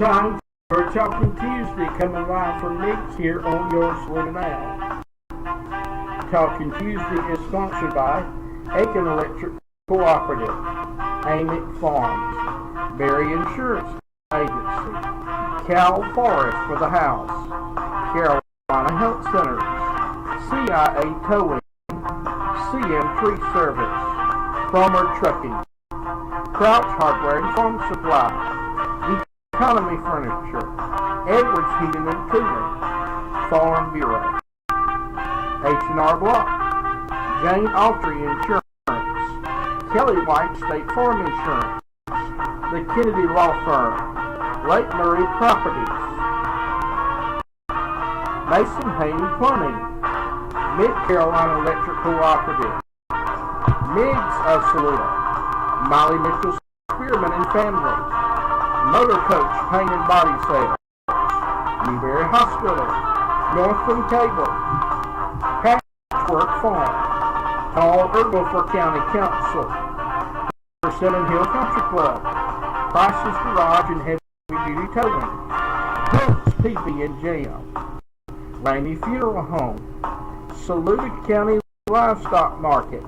time for Talking Tuesday, coming live from Migs here on your SALUDA Now. Talking Tuesday is sponsored by Aiken Electric Cooperative, Amick Farms, Berry Insurance Agency, Cal Forest for the House, Carolina Health Centers, CIA Towing, CM Tree Service, Cromer Trucking, Crouch Hardware and Farm Supply, Economy Furniture, Edwards Heating and Cooling, Farm Bureau, H&R Block, Jane Autry Insurance, Kelly White State Farm Insurance, the Kennedy Law Firm, Lake Murray Properties, Mason Haney Plumbing, Mid-Carolina Electric Cooperative, Migs of SALUDA, Molly Mitchell Spearman and Family, Motor Coach Paint and Body Sales, Newberry Hospital, Northland Cable, Patchwork Farm, Paul Ergolfer County Council, Seven Hill Country Club, Price's Garage and Heavy Duty Towing, Pulse PB and Jam, Laney Funeral Home, SALUDA County Livestock Market,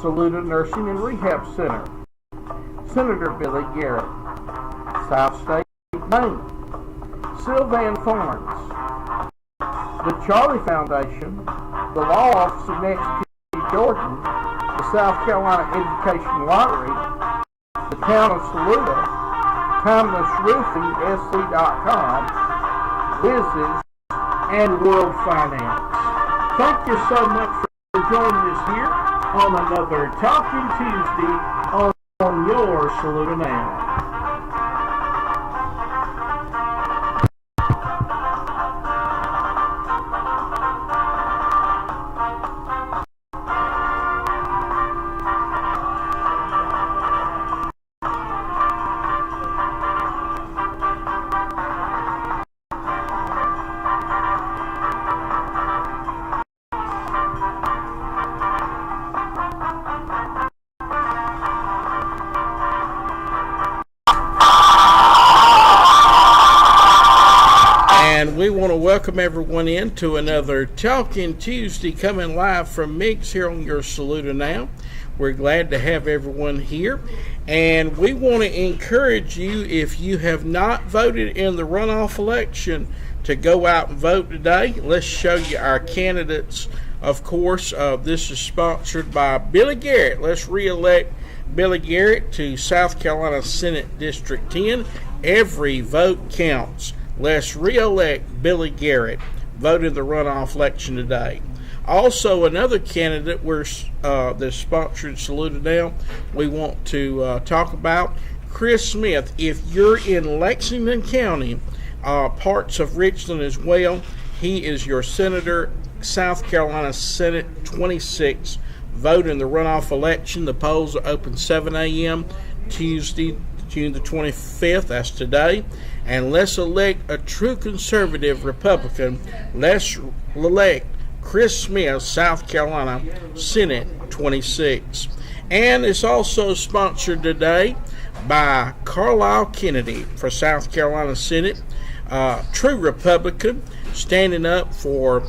SALUDA Nursing and Rehab Center, Senator Billy Garrett, South State Bank, Sylvan Farms, the Charlie Foundation, the Law Office of Nancy T. Jordan, the South Carolina Education Lottery, the Town of SALUDA, TimelessRoofingSC.com, Liz's, and World Finance. Thank you so much for joining us here on another Talking Tuesday on your SALUDA Now. And we want to welcome everyone into another Talking Tuesday, coming live from Migs here on your SALUDA Now. We're glad to have everyone here, and we want to encourage you, if you have not voted in the runoff election, to go out and vote today. Let's show you our candidates. Of course, this is sponsored by Billy Garrett. Let's re-elect Billy Garrett to South Carolina Senate District 10. Every vote counts. Let's re-elect Billy Garrett. Vote in the runoff election today. Also, another candidate that's sponsored SALUDA Now, we want to talk about Chris Smith. If you're in Lexington County, parts of Richland as well, he is your senator, South Carolina Senate 26. Vote in the runoff election. The polls are open 7 a.m. Tuesday, June the 25th. That's today. And let's elect a true conservative Republican. Let's elect Chris Smith, South Carolina Senate 26. And it's also sponsored today by Carlisle Kennedy for South Carolina Senate. True Republican, standing up for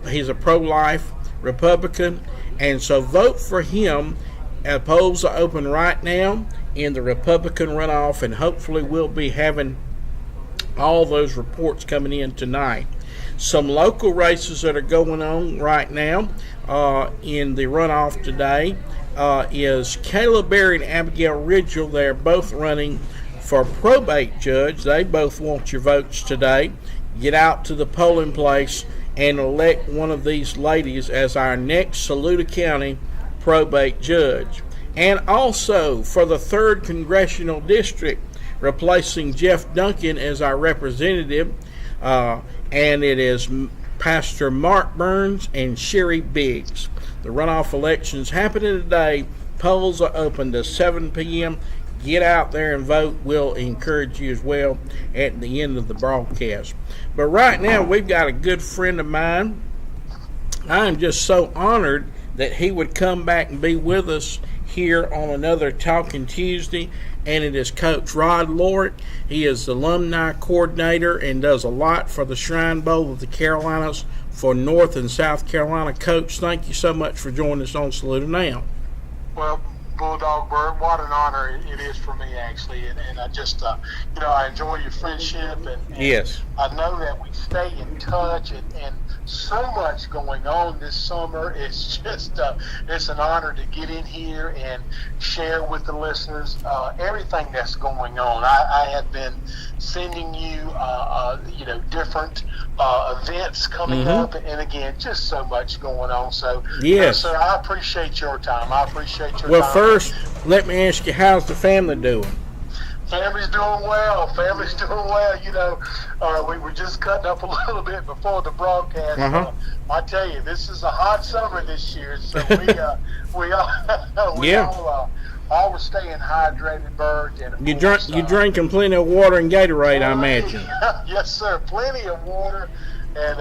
he's a pro-life Republican, and so vote for him. Polls are open right now in the Republican runoff, and hopefully we'll be having all those reports coming in tonight. Some local races that are going on right now in the runoff today is Kayla Berry and Abigail Ridgel. They're both running for probate judge. They both want your votes today. Get out to the polling place and elect one of these ladies as our next SALUDA County probate judge. And also for the 3rd Congressional District, replacing Jeff Duncan as our representative, and it is Pastor Mark Burns and Sherry Biggs. The runoff elections happening today. Polls are open to 7 p.m. Get out there and vote. We'll encourage you as well at the end of the broadcast. But right now, we've got a good friend of mine. I am just so honored that he would come back and be with us here on another Talking Tuesday. and it is Coach Rod Lord. He is the alumni coordinator and does a lot for the Shrine Bowl of the Carolinas for North and South Carolina. Coach, thank you so much for joining us on SALUDA Now. Well, Bulldog Bird, what an honor it is for me, actually, and I just, I enjoy your friendship, and yes, I know that we stay in touch, and so much going on this summer. It's just, it's an honor to get in here and share with the listeners everything that's going on. I have been sending you, different events coming up, and again, just so much going on. So, yes, sir, I appreciate your time. I appreciate your time. Well, first, let me ask you, how's the family doing? Family's doing well. Family's doing well. We were just cutting up a little bit before the broadcast. I tell you, this is a hot summer this year, so we all were staying hydrated, Bird. And you drinking plenty of water and Gatorade, I imagine. Yes, sir. Plenty of water, and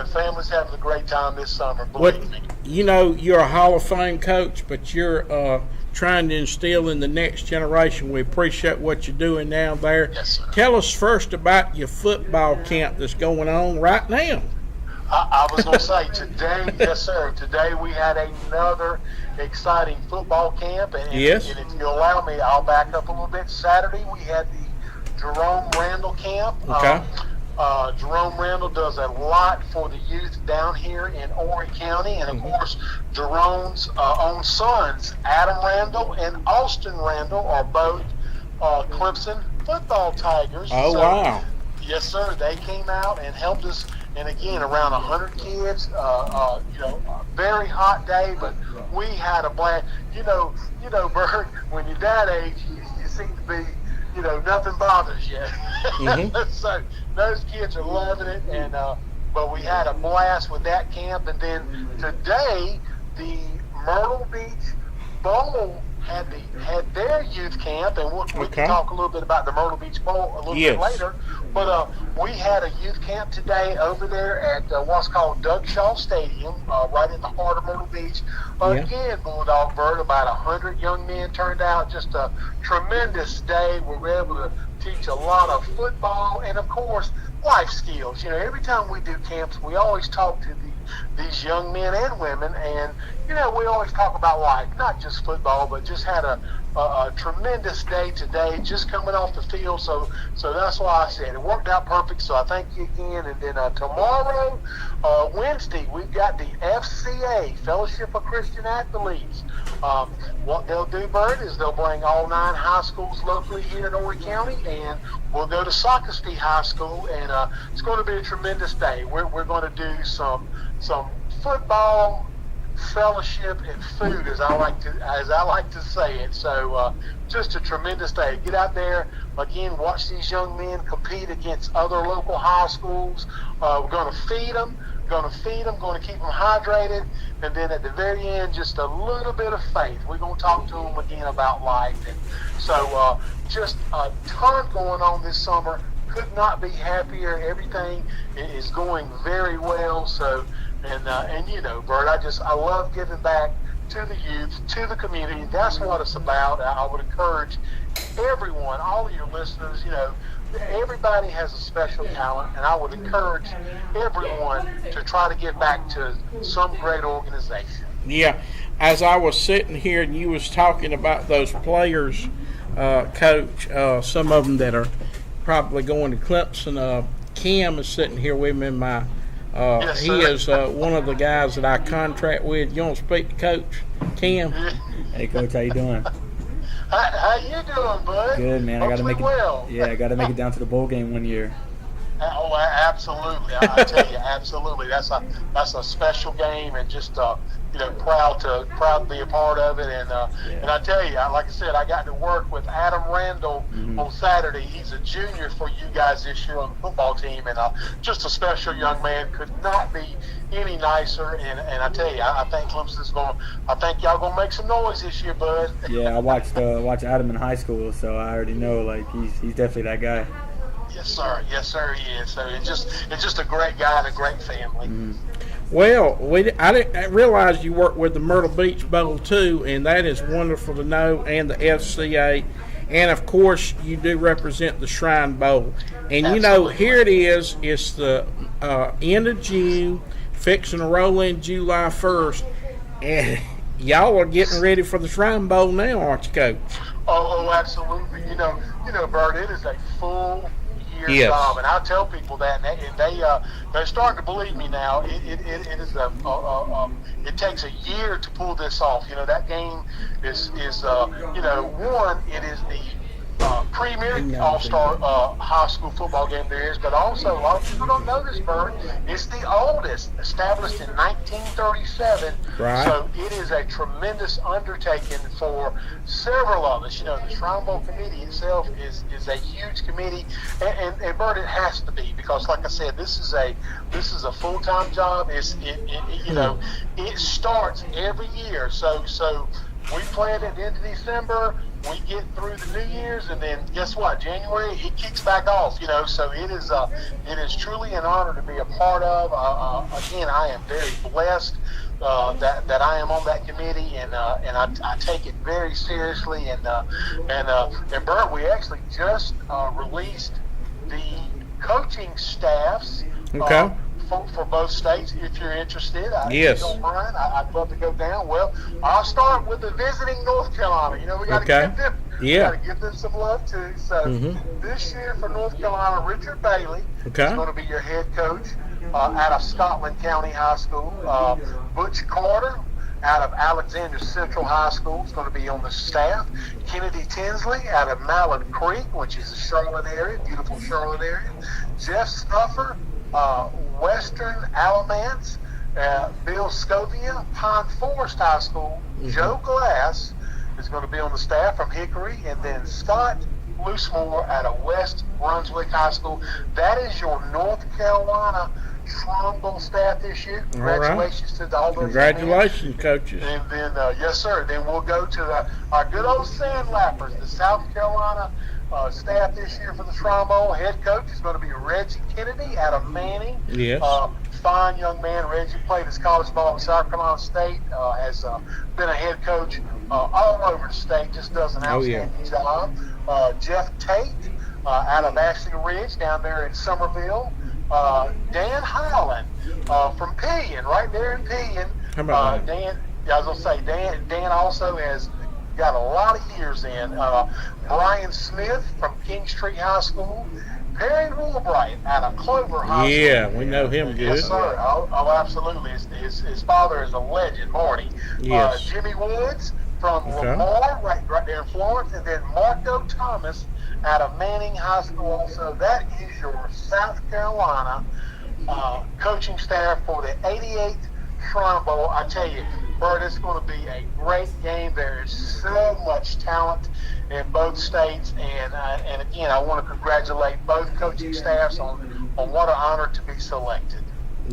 families having a great time this summer. Believe me. You know, you're a Hall of Fame coach, but you're trying to instill in the next generation. We appreciate what you're doing now there. Yes, sir. Tell us first about your football camp that's going on right now. I was going to say today, yes, sir. Today we had another exciting football camp, and if you allow me, I'll back up a little bit. Saturday we had the Jerome Randall camp. Okay. Jerome Randall does a lot for the youth down here in Horry County, and of course, Jerome's own sons, Adam Randall and Austin Randall, are both Clemson football Tigers. Oh, so, wow. Yes, sir. They came out and helped us, and again, around 100 kids. A very hot day, but we had a blast. You know, Bert, when you're that age, you seem to be, nothing bothers you. So those kids are loving it, and but we had a blast with that camp. And then today, the Myrtle Beach Bowl had their youth camp, and we can talk a little bit about the Myrtle Beach Bowl a little bit later. But we had a youth camp today over there at what's called Doug Shaw Stadium, right in the heart of Myrtle Beach. Again, Bulldog Bird, about 100 young men turned out. Just a tremendous day. We were able to teach a lot of football and, of course, life skills. Every time we do camps, we always talk to these young men and women, and we always talk about life, not just football, but just had a tremendous day today, just coming off the field. So that's why I said it worked out perfect. So I thank you again. And then tomorrow, Wednesday, we've got the FCA, Fellowship of Christian Athletes. What they'll do, Bert, is they'll bring all 9 high schools locally here in Horry County, and we'll go to Sockasty High School, and it's going to be a tremendous day. We're going to do some football, fellowship, and food, as I like to say it. So just a tremendous day. Get out there again, watch these young men compete against other local high schools. We're going to feed them, going to keep them hydrated, and then at the very end, just a little bit of faith. We're going to talk to them again about life. And so just a ton going on this summer. Could not be happier. Everything is going very well. So, and Bert, I love giving back to the youth, to the community. That's what it's about. I would encourage everyone, all of your listeners, everybody has a special talent, and I would encourage everyone to try to get back to some great organization. Yeah, as I was sitting here and you was talking about those players, Coach, some of them that are probably going to Clemson. Cam is sitting here with me in my yes, he is one of the guys that I contract with. You want to speak to Coach Cam? Hey, Coach, how you doing? How you doing, bud? Good, man. I got to make it. Well. Yeah, I got to make it down to the bowl game one year. Oh, absolutely! I tell you, absolutely. That's a special game, and just proud to be a part of it. And and I tell you, like I said, I got to work with Adam Randall on Saturday. He's a junior for you guys this year on the football team, and just a special young man. Could not be any nicer. And I tell you, I think Clemson's I think y'all gonna make some noise this year, bud. Yeah, I watched Adam in high school, so I already know he's definitely that guy. Yes, sir, he is. So it's just a great guy and a great family. Mm-hmm. Well, I realized you work with the Myrtle Beach Bowl too, and that is wonderful to know, and the FCA. And, of course, you do represent the Shrine Bowl. And, you know, Absolutely. here it is. It's the end of June, fixing to roll in July 1st. And y'all are getting ready for the Shrine Bowl now, aren't you, Coach? Oh, absolutely. Bert, it is a full year Yes. job, and I tell people that, and they're starting to believe me now. It is it takes a year to pull this off. That game is one, it is the premier all-star high school football game there is, but also a lot of people don't know this, Bert. It's the oldest, established in 1937. Right. So it is a tremendous undertaking for several of us. The Shrine Bowl committee itself is a huge committee, and Bert, it has to be, because, like I said, this is a full-time job. It starts every year. So we play it at the end of December. We get through the New Year's, and then guess what? January, it kicks back off. So it is truly an honor to be a part of. Again, I am very blessed that I am on that committee, and I take it very seriously. And Bert, we actually just released the coaching staffs. Okay. For both states, if you're interested. Yes. If you don't mind, I'd love to go down. Well, I'll start with the visiting North Carolina. We got to Okay. give them, Yeah. got to give them some love too. So this year for North Carolina, Richard Bailey Okay. is going to be your head coach out of Scotland County High School. Butch Carter out of Alexander Central High School is going to be on the staff. Kennedy Tinsley out of Mallard Creek, which is the Charlotte area, beautiful Charlotte area. Jeff Stuffer, Western Alamance, Bill Scovia, Pine Forest High School. Joe Glass is going to be on the staff from Hickory, and then Scott Loosemore out of West Brunswick High School. That is your North Carolina Shrine Bowl staff this year. Congratulations to all those. Congratulations, coaches. And then, yes, sir. Then we'll go to our good old Sandlappers, the South Carolina staff this year for the Shrine Bowl. Head coach is going to be Reggie Kennedy out of Manning. Yes. Fine young man. Reggie played his college ball at South Carolina State. Has been a head coach all over the state. Just does an outstanding job. Jeff Tate out of Ashley Ridge down there in Somerville. Dan Highland from Pillion, right there in Pillion. How about Dan? I was gonna say Dan also has got a lot of years in. Brian Smith from King Street High School. Perry Woolbright out of Clover High School. Yeah, we know him good. Yes, sir. Oh, absolutely. His father is a legend, Marty. Yes. Jimmy Woods from Lamar, right there in Florence, and then Marco Thomas out of Manning High School. Also, that is your South Carolina coaching staff for the 88th Shrine Bowl. I tell you, Bert, it's going to be a great game. There is so much talent in both states, and again, I want to congratulate both coaching staffs on what an honor to be selected.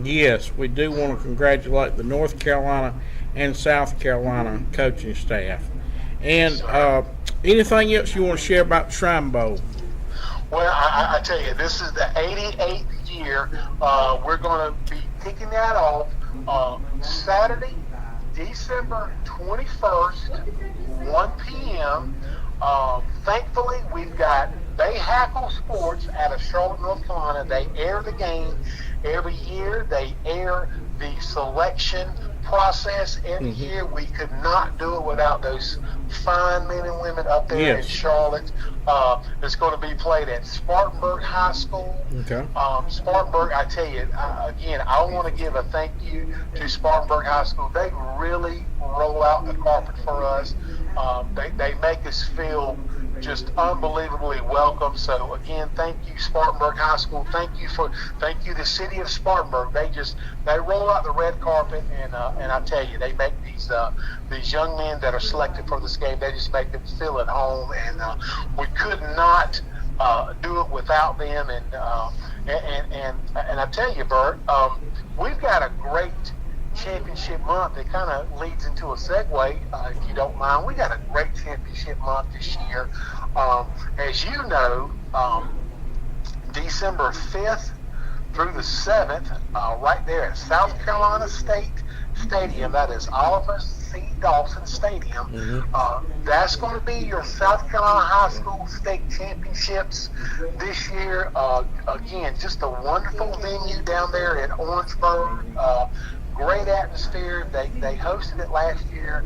Yes, we do want to congratulate the North Carolina and South Carolina coaching staff. And anything else you want to share about the Shrine Bowl? Well, I tell you, this is the 88th year. We're going to be kicking that off Saturday, December 21st, 1 p.m. Thankfully, we've got Bay Hackle Sports out of Charlotte, North Carolina. They air the game every year. They air the selection process every year. We could not do it without those fine men and women up there in Charlotte. It's going to be played at Spartanburg High School. Okay. Spartanburg, I tell you, again, I want to give a thank you to Spartanburg High School. They really roll out the carpet for us. They make us feel just unbelievably welcome. So again, thank you, Spartanburg High School. Thank you, the city of Spartanburg. They roll out the red carpet, and I tell you, they make these young men that are selected for this game. They just make them feel at home, and we could not do it without them. And I tell you, Bert, we've got a great championship month. It kind of leads into a segue, if you don't mind. We got a great championship month this year. As you know, December 5th through the 7th, right there at South Carolina State Stadium. That is Oliver C. Dawson Stadium. That's going to be your South Carolina High School State Championships this year. Again, just a wonderful venue down there in Orangeburg. Great atmosphere. They hosted it last year.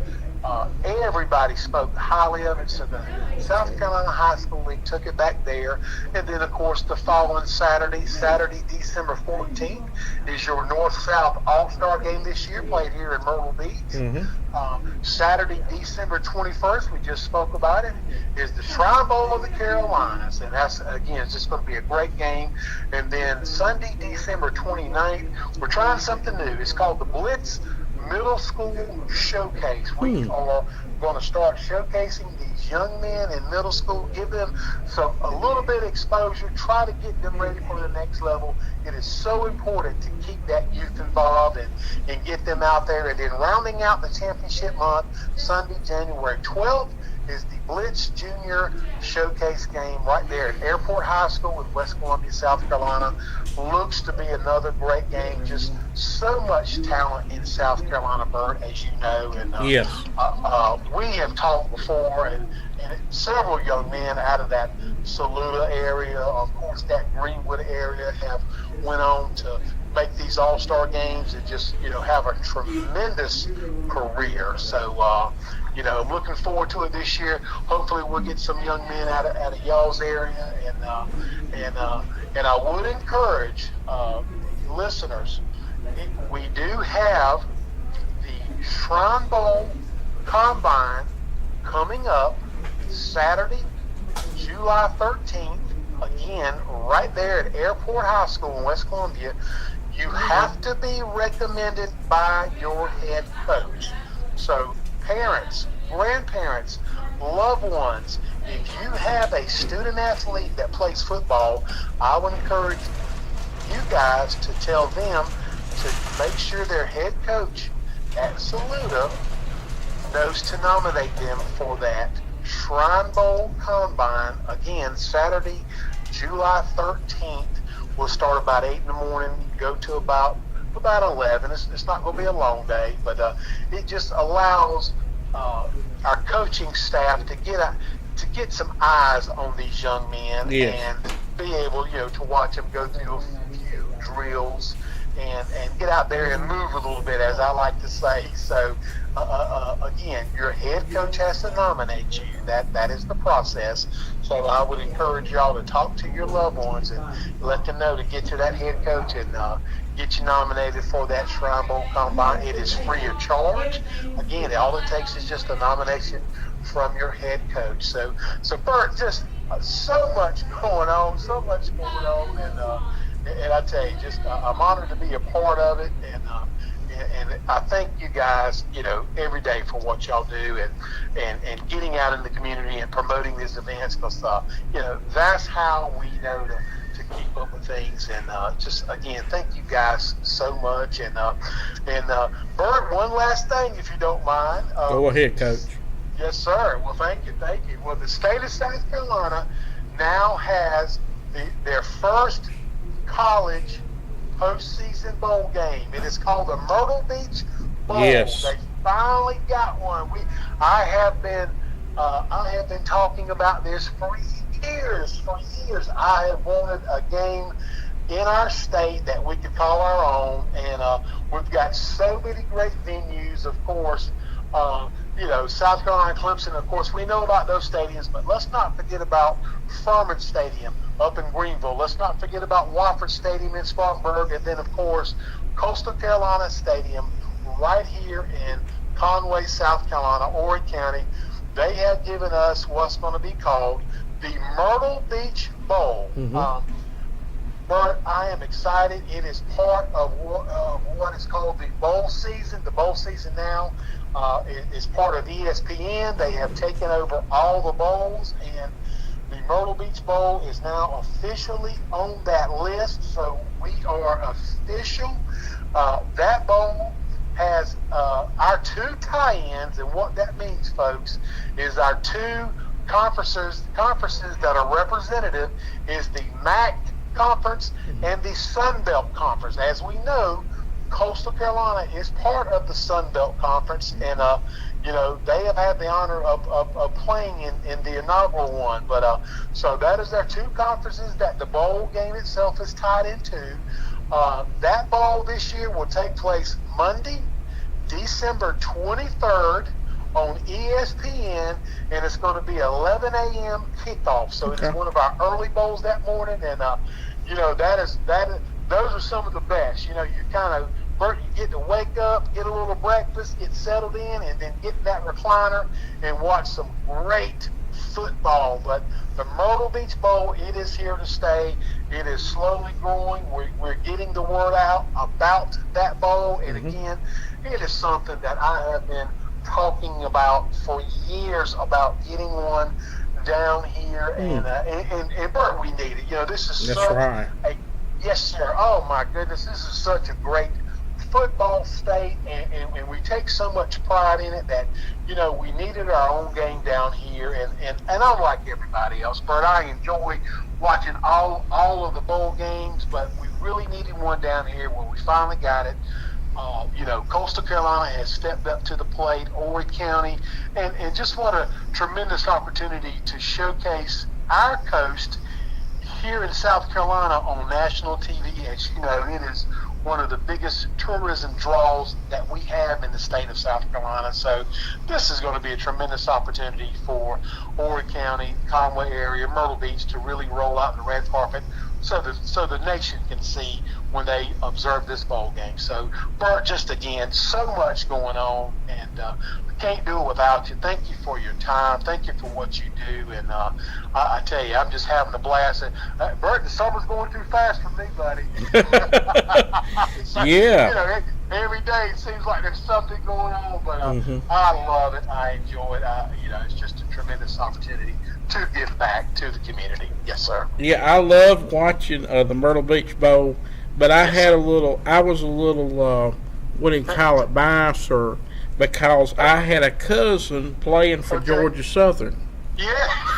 Everybody spoke highly of it, so the South Carolina High School League took it back there. And then, of course, the following Saturday, December 14th, is your North-South All-Star game this year, played here in Myrtle Beach. Saturday, December 21st, we just spoke about it, is the Shrine Bowl of the Carolinas. And that's, again, it's just going to be a great game. And then Sunday, December 29th, we're trying something new. It's called the Blitz Middle School Showcase. We are going to start showcasing these young men in middle school, give them a little bit of exposure, try to get them ready for the next level. It is so important to keep that youth involved and get them out there. And then rounding out the championship month, Sunday, January 12th, is the Blitz Junior Showcase game right there at Airport High School in West Columbia, South Carolina. Looks to be another great game. Just so much talent in South Carolina, Bert, as you know. And yes. We have talked before, and several young men out of that Saluda area, of course that Greenwood area, have went on to make these all-star games and just, have a tremendous career. So, looking forward to it this year. Hopefully we'll get some young men out of y'all's area, and I would encourage listeners, we do have the Shrine Bowl Combine coming up Saturday, July 13th, again, right there at Airport High School in West Columbia. You have to be recommended by your head coach. So parents, grandparents, loved ones, if you have a student athlete that plays football, I would encourage you guys to tell them to make sure their head coach at Saluda knows to nominate them for that Shrine Bowl Combine. Again, Saturday, July 13th. We'll start about 8 in the morning, go to about 11. It's not going to be a long day, but it just allows our coaching staff to get some eyes on these young men. Yes. And be able, to watch them go through a few drills and get out there and move a little bit, as I like to say. So, again, your head coach has to nominate you. That is the process. So I would encourage y'all to talk to your loved ones and let them know to get to that head coach and get you nominated for that Shrine Bowl Combine. It is free of charge. Again, all it takes is just a nomination from your head coach. So Bert, just so much going on, and I tell you, just I'm honored to be a part of it, and I thank you guys, every day for what y'all do and getting out in the community and promoting these events, because that's how we know to keep up with things. And just again, thank you guys so much. And Bert, one last thing, if you don't mind. Go ahead, Coach. Yes, sir. Well, thank you. Well, the state of South Carolina now has their first college postseason bowl game. It is called the Myrtle Beach Bowl. Yes. They finally got one. I have been talking about this for years. I have wanted a game in our state that we could call our own, and we've got so many great venues, of course. South Carolina, Clemson, of course, we know about those stadiums, but let's not forget about Furman Stadium up in Greenville. Let's not forget about Wofford Stadium in Spartanburg, and then, of course, Coastal Carolina Stadium right here in Conway, South Carolina, Horry County. They have given us what's going to be called the Myrtle Beach Bowl. Bert, I am excited. It is part of what is called the bowl season. The bowl season now is part of ESPN. They have taken over all the bowls, and the Myrtle Beach Bowl is now officially on that list. So we are official. That bowl has our two tie-ins, and what that means, folks, is our two conferences that are representative is the MAC Conference and the Sun Belt Conference. As we know, Coastal Carolina is part of the Sun Belt Conference, and they have had the honor of playing in the inaugural one. But so that is their two conferences that the bowl game itself is tied into. That bowl this year will take place Monday, December 23rd on ESPN, and it's going to be 11 a.m. kickoff. So it's one of our early bowls that morning, and those are some of the best. You get to wake up, get a little breakfast, get settled in, and then get in that recliner and watch some great football. But the Myrtle Beach Bowl, it is here to stay. It is slowly growing. We're getting the word out about that bowl, and again, it is something that I have been talking about for years, about getting one down here, and Bert, we need it. This is yes, sir. Oh my goodness, this is such a great football state, and we take so much pride in it that we needed our own game down here, and I'm like everybody else, Bert, I enjoy watching all of the bowl games, but we really needed one down here where we finally got it. Coastal Carolina has stepped up to the plate, Horry County, and just what a tremendous opportunity to showcase our coast here in South Carolina on national TV. As you know, it is one of the biggest tourism draws that we have in the state of South Carolina. So this is going to be a tremendous opportunity for Horry County, Conway area, Myrtle Beach to really roll out the red carpet so the nation can see when they observe this bowl game. So, Bert, just again, so much going on, and we can't do it without you. Thank you for your time. Thank you for what you do, and I tell you, I'm just having a blast. Bert, the summer's going too fast for me, buddy. Every day it seems like there's something going on, but I love it. I enjoy it. It's just a tremendous opportunity to give back to the community. Yes, sir. Yeah, I love watching the Myrtle Beach Bowl, but I was a little, what do you call it, biased, because I had a cousin playing for Georgia Southern. Yeah.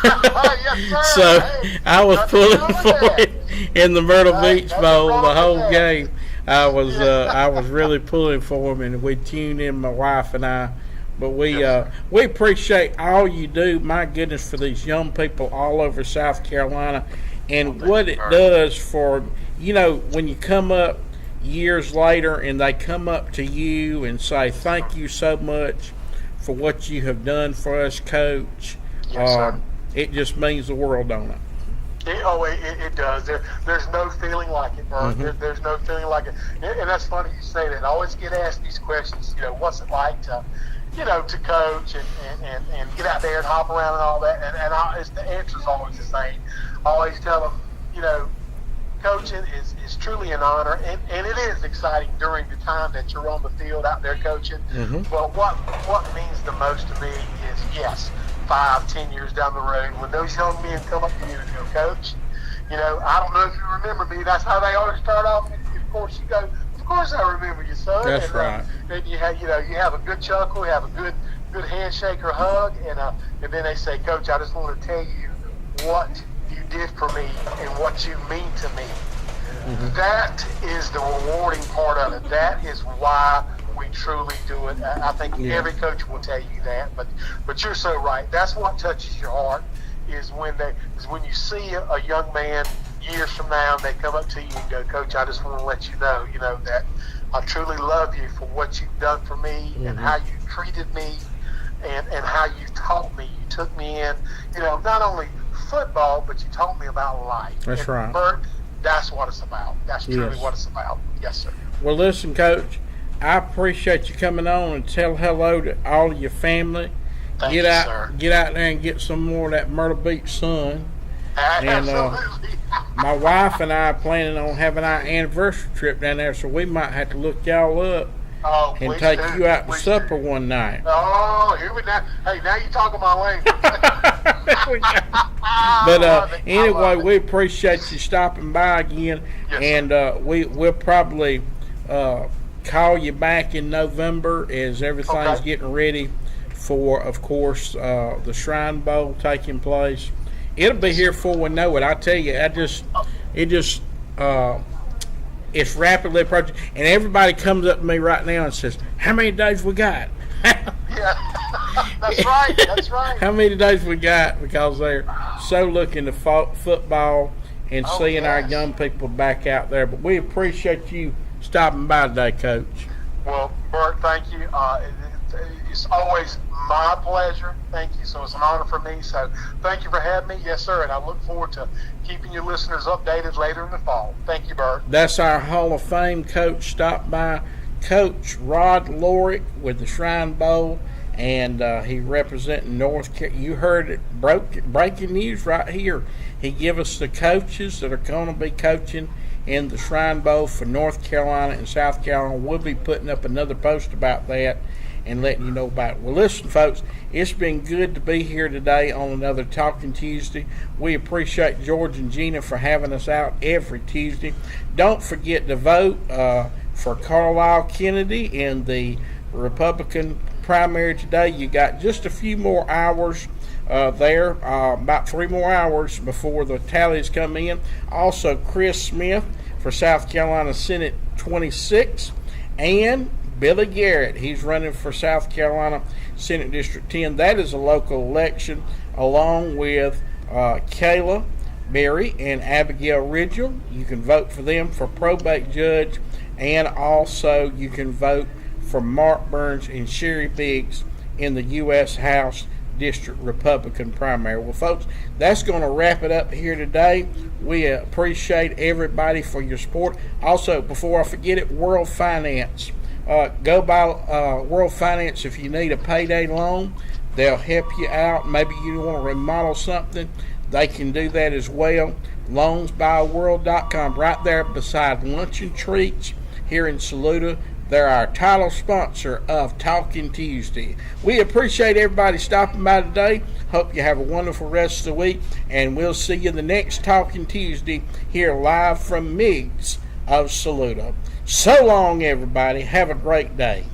Yes, sir. So I was pulling for it in the Myrtle Beach Bowl the whole game. I was really pulling for him, and we tuned in, my wife and I. But we appreciate all you do, my goodness, for these young people all over South Carolina, and what it does for, when you come up years later and they come up to you and say, thank you so much for what you have done for us, Coach. Yes, sir. It just means the world, don't it? It does. There's no feeling like it, Bert. There's no feeling like it. And that's funny you say that. I always get asked these questions, what's it like to coach and get out there and hop around and all that. And the answer's always the same. I always tell them, coaching is truly an honor, and it is exciting during the time that you're on the field out there coaching. But what means the most to me is, yes, 5-10 years down the road, when those young men come up to you and go, Coach, I don't know if you remember me. That's how they always start off. And of course, you go, of course I remember you, son. That's right. Then you have a good chuckle, you have a good handshake or hug, and then they say, Coach, I just want to tell you what you did for me and what you mean to me. That is the rewarding part of it. That is why we truly do it. I think every coach will tell you that, but you're so right. That's what touches your heart, is when you see a young man years from now and they come up to you and go, Coach, I just want to let you know, that I truly love you for what you've done for me and how you treated me and how you taught me. You took me in, not only football, but you taught me about life. That's right. Bert, that's what it's about. That's truly what it's about. Yes, sir. Well, listen, Coach, I appreciate you coming on and tell hello to all of your family. Thank you, sir. Get out there and get some more of that Myrtle Beach sun. Absolutely. My wife and I are planning on having our anniversary trip down there, so we might have to look y'all up and take you out to supper one night. Oh, here we go. Hey, now you're talking my language. But anyway, we appreciate you stopping by again, and we'll probably call you back in November as everything's getting ready for, of course, the Shrine Bowl taking place. It'll be here before we know it. I tell you, It just it's rapidly approaching, and everybody comes up to me right now and says, "How many days we got?" Yeah, that's right. That's right. How many days we got? Because they're so looking to football and seeing our young people back out there. But we appreciate you stopping by today, Coach. Well, Bert, thank you. It's always my pleasure. Thank you. So it's an honor for me. So thank you for having me. Yes, sir. And I look forward to keeping your listeners updated later in the fall. Thank you, Bert. That's our Hall of Fame coach. Stop by Coach Rod Lorick with the Shrine Bowl, and he representing North Carolina. You heard it, breaking news right here. He give us the coaches that are going to be coaching in the Shrine Bowl for North Carolina and South Carolina. We'll be putting up another post about that and letting you know about it. Well, listen, folks, it's been good to be here today on another Talking Tuesday. We appreciate George and Gina for having us out every Tuesday. Don't forget to vote for Carlisle Kennedy in the Republican primary today. You got just a few more hours there, about 3 more hours before the tallies come in. Also, Chris Smith for South Carolina Senate 26, and Billy Garrett, he's running for South Carolina Senate District 10. That is a local election, along with Kayla Berry and Abigail Ridgel. You can vote for them for probate judge, and also you can vote for Mark Burns and Sherry Biggs in the U.S. House District Republican primary. Well, folks, that's going to wrap it up here today. We appreciate everybody for your support. Also, before I forget it, World Finance. Go by World Finance if you need a payday loan. They'll help you out. Maybe you want to remodel something. They can do that as well. Loansbyworld.com, right there beside Lunch and Treats here in Saluda. They're our title sponsor of Talking Tuesday. We appreciate everybody stopping by today. Hope you have a wonderful rest of the week, and we'll see you the next Talking Tuesday here live from Migs of Saluda. So long, everybody. Have a great day.